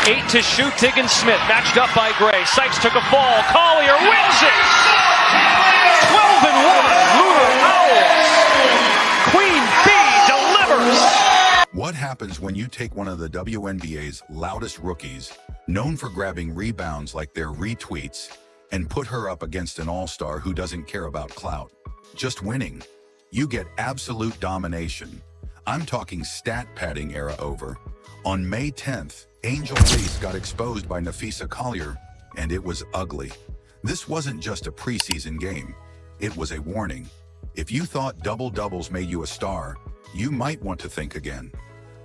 8 to shoot, Tiggins Smith matched up by Gray. Sykes took a fall. Collier wins it. 12-1. Lunar Owls. Queen Bee delivers. What happens when you take one of the WNBA's loudest rookies, known for grabbing rebounds like their retweets, and put her up against an all-star who doesn't care about clout, just winning? You get absolute domination. I'm talking stat padding era over. On May 10th, Angel Reese got exposed by Napheesa Collier, and it was ugly. This wasn't just a preseason game. It was a warning. If you thought double-doubles made you a star, you might want to think again.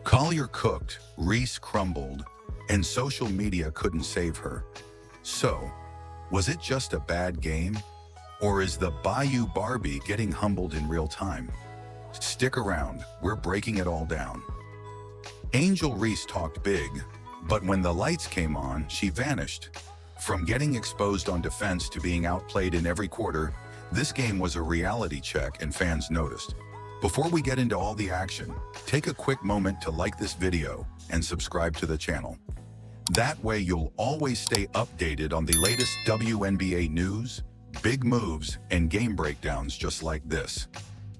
Collier cooked, Reese crumbled, and social media couldn't save her. So, was it just a bad game? Or is the Bayou Barbie getting humbled in real time? Stick around, we're breaking it all down. Angel Reese talked big, but when the lights came on, she vanished. From getting exposed on defense to being outplayed in every quarter, this game was a reality check and fans noticed. Before we get into all the action, take a quick moment to like this video and subscribe to the channel. That way you'll always stay updated on the latest WNBA news, big moves, and game breakdowns just like this.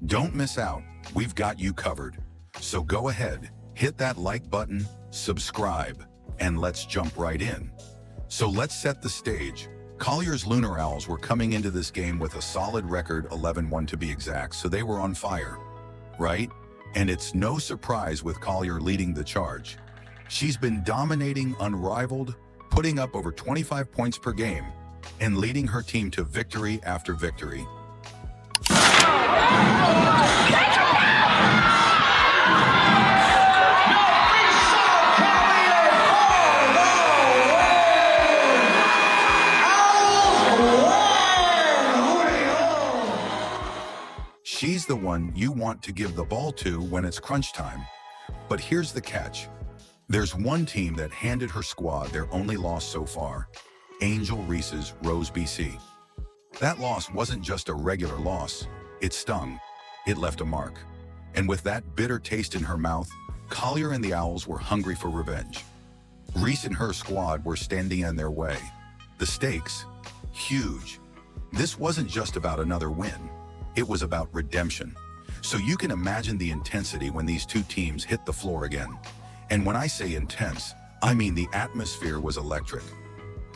Don't miss out, we've got you covered. So go ahead, hit that like button, subscribe, and let's jump right in. So let's set the stage. Collier's Lunar Owls were coming into this game with a solid record, 11-1 to be exact, so they were on fire, right? And it's no surprise with Collier leading the charge. She's been dominating unrivaled, putting up over 25 points per game, and leading her team to victory after victory. She's the one you want to give the ball to when it's crunch time. But here's the catch. There's one team that handed her squad their only loss so far, Angel Reese's Rose BC. That loss wasn't just a regular loss, it stung, it left a mark. And with that bitter taste in her mouth, Collier and the Owls were hungry for revenge. Reese and her squad were standing in their way. The stakes, huge. This wasn't just about another win, it was about redemption. So you can imagine the intensity when these two teams hit the floor again. And when I say intense, I mean the atmosphere was electric.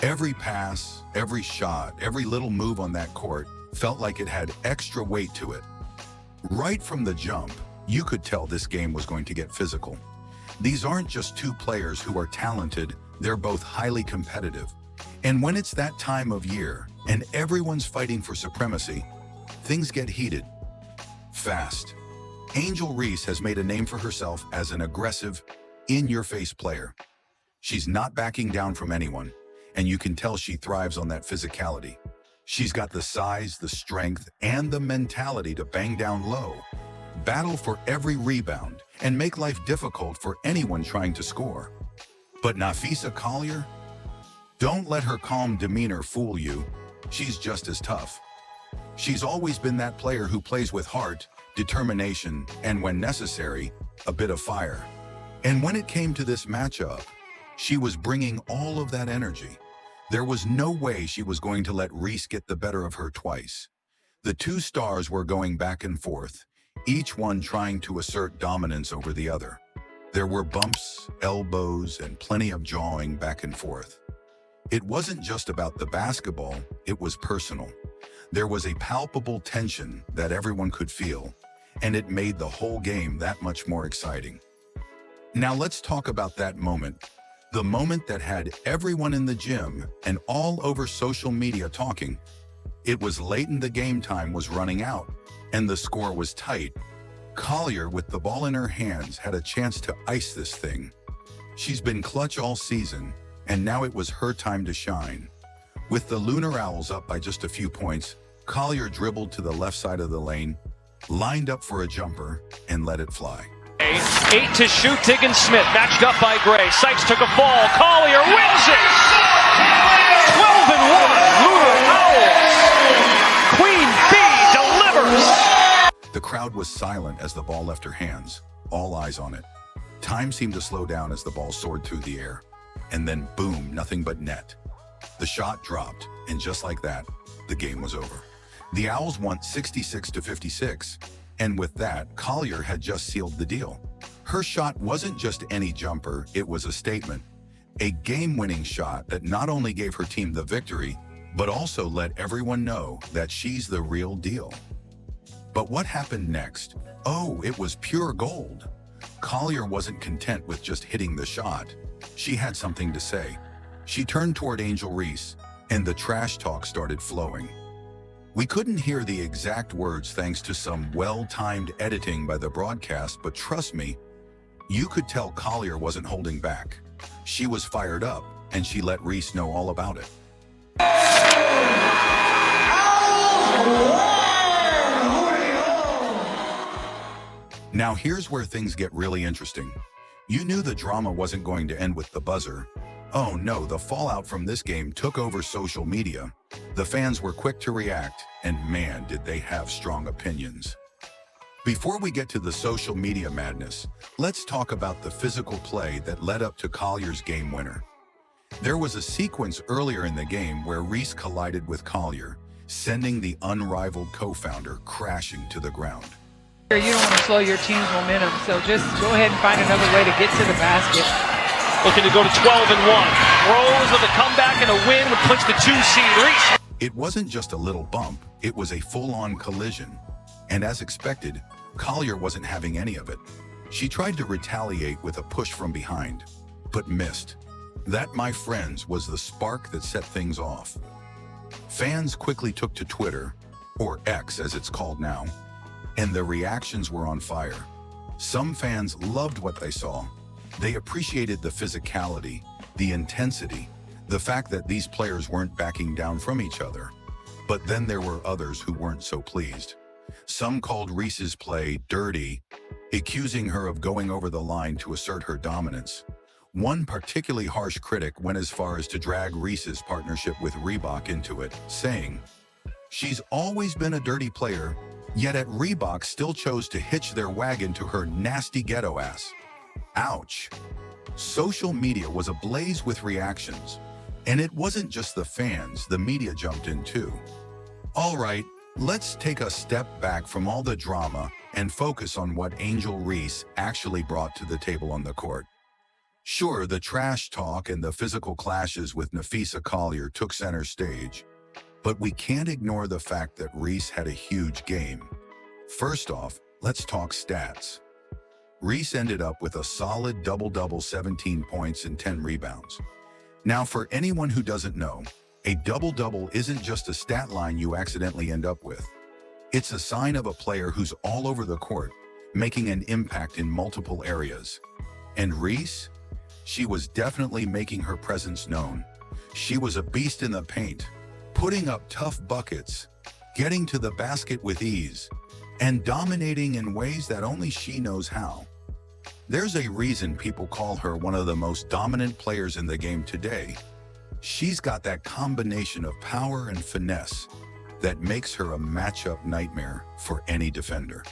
Every pass, every shot, every little move on that court felt like it had extra weight to it. Right from the jump, you could tell this game was going to get physical. These aren't just two players who are talented, they're both highly competitive. And when it's that time of year and everyone's fighting for supremacy, things get heated, fast. Angel Reese has made a name for herself as an aggressive, in-your-face player. She's not backing down from anyone, and you can tell she thrives on that physicality. She's got the size, the strength, and the mentality to bang down low, battle for every rebound, and make life difficult for anyone trying to score. But Napheesa Collier? Don't let her calm demeanor fool you. She's just as tough. She's always been that player who plays with heart, determination, and when necessary, a bit of fire. And when it came to this matchup, she was bringing all of that energy. There was no way she was going to let Reese get the better of her twice. The two stars were going back and forth, each one trying to assert dominance over the other. There were bumps, elbows, and plenty of jawing back and forth. It wasn't just about the basketball, it was personal. There was a palpable tension that everyone could feel, and it made the whole game that much more exciting. Now let's talk about that moment. The moment that had everyone in the gym and all over social media talking. It was late and the game time was running out, and the score was tight. Collier, with the ball in her hands, had a chance to ice this thing. She's been clutch all season, and now it was her time to shine. With the Lunar Owls up by just a few points, Collier dribbled to the left side of the lane, lined up for a jumper, and let it fly. 8 to shoot, Tiggins Smith matched up by Gray. Sykes took a fall. Collier wins it. 12-1. Lunar Owls. Queen Bee delivers. The crowd was silent as the ball left her hands, all eyes on it. Time seemed to slow down as the ball soared through the air. and then boom, nothing but net. The shot dropped, and just like that, the game was over. The Owls won 66-56, and with that, Collier had just sealed the deal. Her shot wasn't just any jumper, it was a statement. A game-winning shot that not only gave her team the victory, but also let everyone know that she's the real deal. But what happened next? Oh, it was pure gold. Collier wasn't content with just hitting the shot. She had something to say. She turned toward Angel Reese, and the trash talk started flowing. We couldn't hear the exact words thanks to some well-timed editing by the broadcast, but trust me, you could tell Collier wasn't holding back. She was fired up, and she let Reese know all about it. Now here's where things get really interesting. You knew the drama wasn't going to end with the buzzer. Oh no, the fallout from this game took over social media. The fans were quick to react, and man, did they have strong opinions. Before we get to the social media madness, let's talk about the physical play that led up to Collier's game winner. There was a sequence earlier in the game where Reese collided with Collier, sending the unrivaled co-founder crashing to the ground. You don't want to slow your team's momentum, so just go ahead and find another way to get to the basket. Looking to go to 12-1. Rose with a comeback and a win would clinch the 2 seed. Reese. It wasn't just a little bump, it was a full-on collision. And as expected, Collier wasn't having any of it. She tried to retaliate with a push from behind, but missed. That, my friends, was the spark that set things off. Fans quickly took to Twitter, or X as it's called now, and the reactions were on fire. Some fans loved what they saw. They appreciated the physicality, the intensity, the fact that these players weren't backing down from each other. But then there were others who weren't so pleased. Some called Reese's play dirty, accusing her of going over the line to assert her dominance. One particularly harsh critic went as far as to drag Reese's partnership with Reebok into it, saying, "She's always been a dirty player, yet at Reebok still chose to hitch their wagon to her nasty ghetto ass." Ouch. Social media was ablaze with reactions. And it wasn't just the fans, the media jumped in too. All right, let's take a step back from all the drama and focus on what Angel Reese actually brought to the table on the court. Sure, the trash talk and the physical clashes with Napheesa Collier took center stage, but we can't ignore the fact that Reese had a huge game. First off, let's talk stats. Reese ended up with a solid double-double, 17 points and 10 rebounds. Now, for anyone who doesn't know, a double-double isn't just a stat line you accidentally end up with. It's a sign of a player who's all over the court, making an impact in multiple areas. And Reese? She was definitely making her presence known. She was a beast in the paint, putting up tough buckets, getting to the basket with ease, and dominating in ways that only she knows how. There's a reason people call her one of the most dominant players in the game today. She's got that combination of power and finesse that makes her a matchup nightmare for any defender.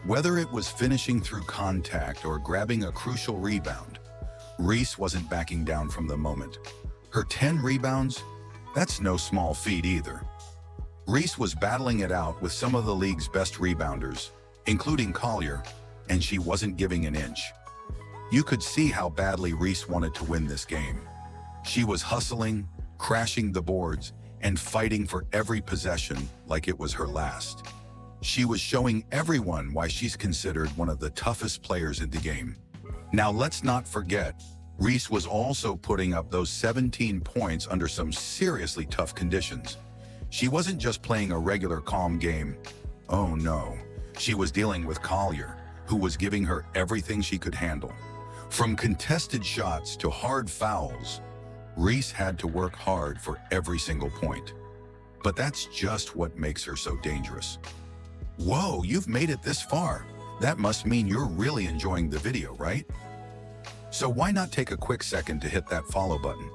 Whether it was finishing through contact or grabbing a crucial rebound, Reese wasn't backing down from the moment. Her 10 rebounds, that's no small feat either. Reese was battling it out with some of the league's best rebounders, including Collier, and she wasn't giving an inch. You could see how badly Reese wanted to win this game. She was hustling, crashing the boards, and fighting for every possession like it was her last. She was showing everyone why she's considered one of the toughest players in the game. Now let's not forget, Reese was also putting up those 17 points under some seriously tough conditions. She wasn't just playing a regular calm game. Oh no, she was dealing with Collier, who was giving her everything she could handle. From contested shots to hard fouls, Reese had to work hard for every single point. But that's just what makes her so dangerous. Whoa, you've made it this far. That must mean you're really enjoying the video, right? So why not take a quick second to hit that follow button?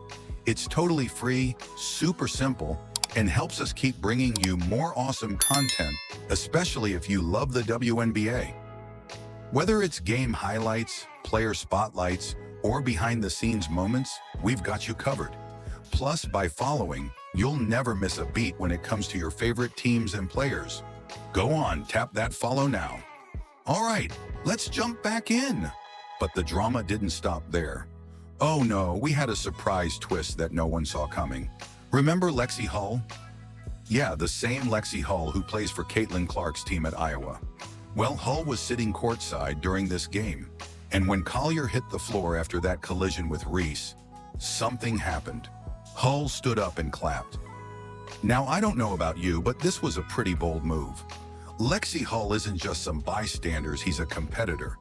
It's totally free, super simple, and helps us keep bringing you more awesome content, especially if you love the WNBA. Whether it's game highlights, player spotlights, or behind-the-scenes moments, we've got you covered. Plus, by following, you'll never miss a beat when it comes to your favorite teams and players. Go on, tap that follow now. All right, let's jump back in. But the drama didn't stop there. Oh no, we had a surprise twist that no one saw coming. Remember Lexi Hull? Yeah, the same Lexi Hull who plays for Caitlin Clark's team at Iowa. Well, Hull was sitting courtside during this game, and when Collier hit the floor after that collision with Reese, something happened. Hull stood up and clapped. Now, I don't know about you, but this was a pretty bold move. Lexi Hull isn't just some bystanders, he's a competitor.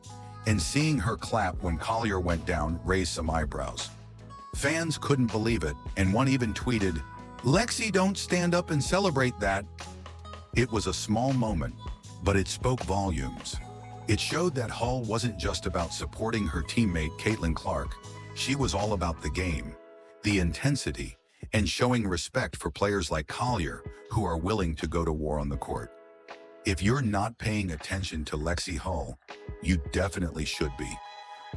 And seeing her clap when Collier went down raised some eyebrows. Fans couldn't believe it, and one even tweeted, "Lexi, don't stand up and celebrate that." It was a small moment, but it spoke volumes. It showed that Hull wasn't just about supporting her teammate Caitlin Clark. She was all about the game, the intensity, and showing respect for players like Collier who are willing to go to war on the court. If you're not paying attention to Lexi Hull, you definitely should be.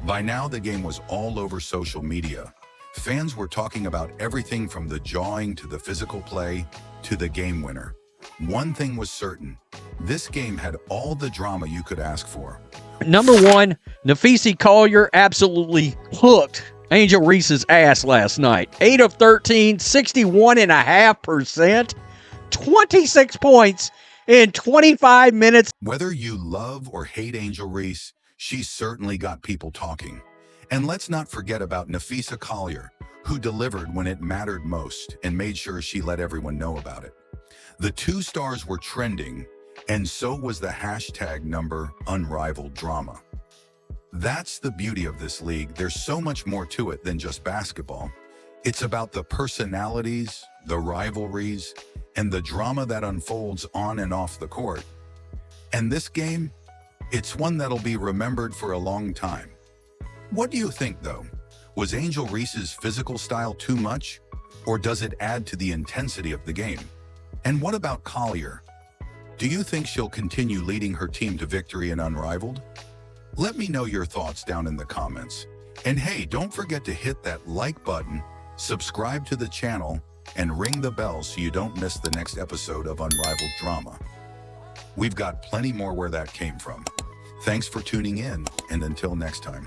By now, the game was all over social media. Fans were talking about everything from the jawing to the physical play to the game winner. One thing was certain, this game had all the drama you could ask for. Number one, Napheesa Collier absolutely hooked Angel Reese's ass last night. 8 of 13, 61.5%, 26 points in 25 minutes. Whether you love or hate Angel Reese, she's certainly got people talking. And let's not forget about Napheesa Collier, who delivered when it mattered most and made sure she let everyone know about it. The two stars were trending, and so was the hashtag number unrivaled drama. That's the beauty of this league. There's so much more to it than just basketball. It's about the personalities, the rivalries, and the drama that unfolds on and off the court. And this game, it's one that'll be remembered for a long time. What do you think, though? Was Angel Reese's physical style too much? Or does it add to the intensity of the game? And what about Collier? Do you think she'll continue leading her team to victory and unrivaled? Let me know your thoughts down in the comments. And hey, don't forget to hit that like button, subscribe to the channel, and ring the bell so you don't miss the next episode of Unrivaled Drama. We've got plenty more where that came from. Thanks for tuning in, and until next time.